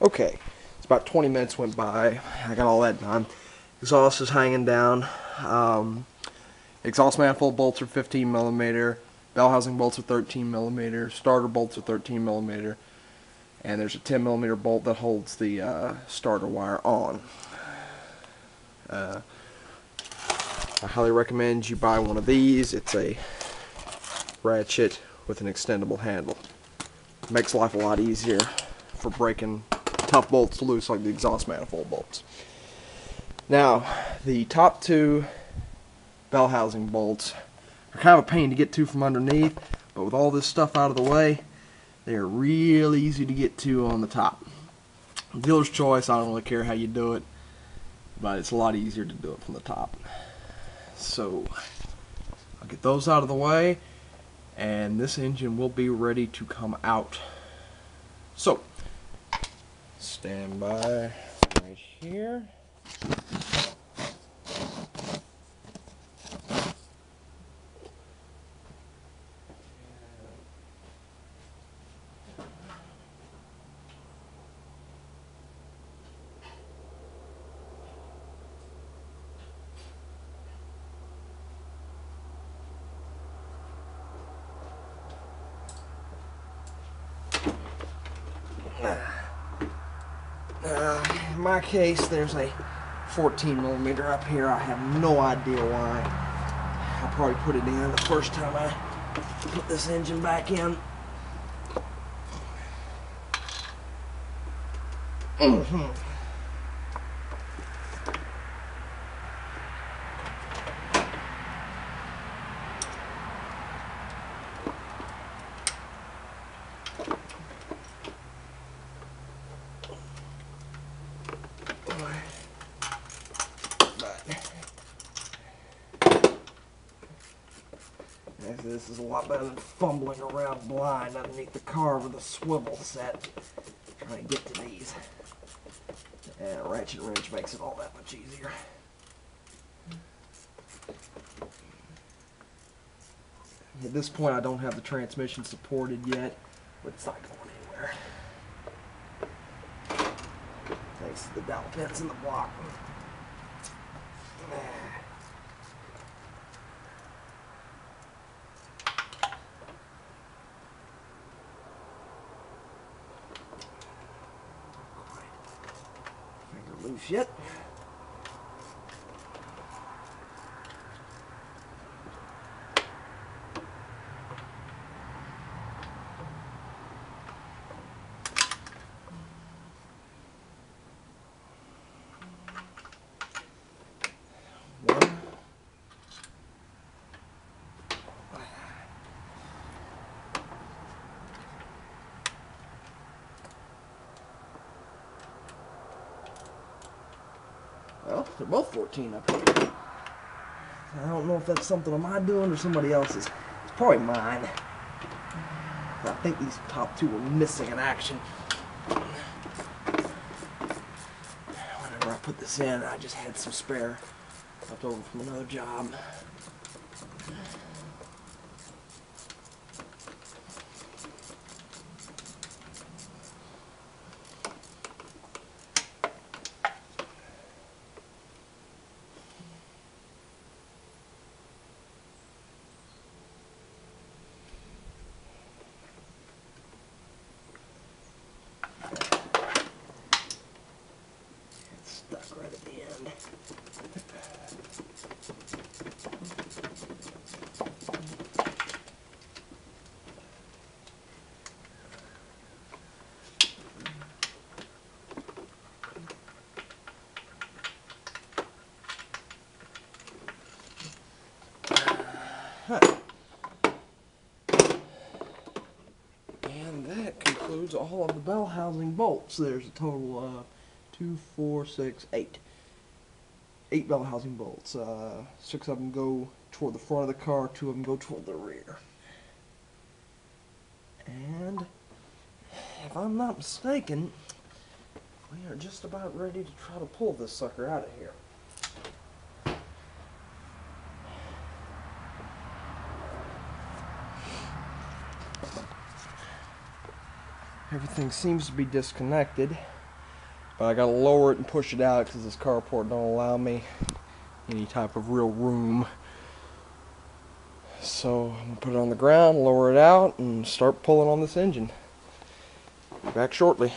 Okay, it's about 20 minutes went by. I got all that done. Exhaust is hanging down. Exhaust manifold bolts are 15 millimeter. Bell housing bolts are 13 millimeter. Starter bolts are 13 millimeter. And there's a 10 millimeter bolt that holds the starter wire on. I highly recommend you buy one of these. It's a ratchet with an extendable handle. Makes life a lot easier for breaking tough bolts loose like the exhaust manifold bolts. Now, the top two bell housing bolts are kind of a pain to get to from underneath, but with all this stuff out of the way, they're real easy to get to on the top. Dealer's choice, I don't really care how you do it, but it's a lot easier to do it from the top. So, I'll get those out of the way, and this engine will be ready to come out. So, stand by right here. In my case, there's a 14 millimeter up here. I have no idea why. I probably put it in the first time I put this engine back in. This is a lot better than fumbling around blind underneath the car with a swivel set trying to get to these. And a ratchet wrench makes it all that much easier. At this point, I don't have the transmission supported yet, but it's not going anywhere. Thanks to the dowel pins in the block. Loose yet. Well, they're both 14 up here. I don't know if that's something of my doing or somebody else's. It's probably mine. I think these top two were missing in action. Whenever I put this in, I just had some spare left over from another job. Stuck right at the end. And that concludes all of the bell housing bolts. There's a total of 2, 4, 6, 8. 8 bell housing bolts. 6 of them go toward the front of the car, 2 of them go toward the rear. And if I'm not mistaken, we are just about ready to try to pull this sucker out of here. Everything seems to be disconnected. But I gotta lower it and push it out because this carport don't allow me any type of real room. So I'm gonna put it on the ground, lower it out, and start pulling on this engine. Be back shortly.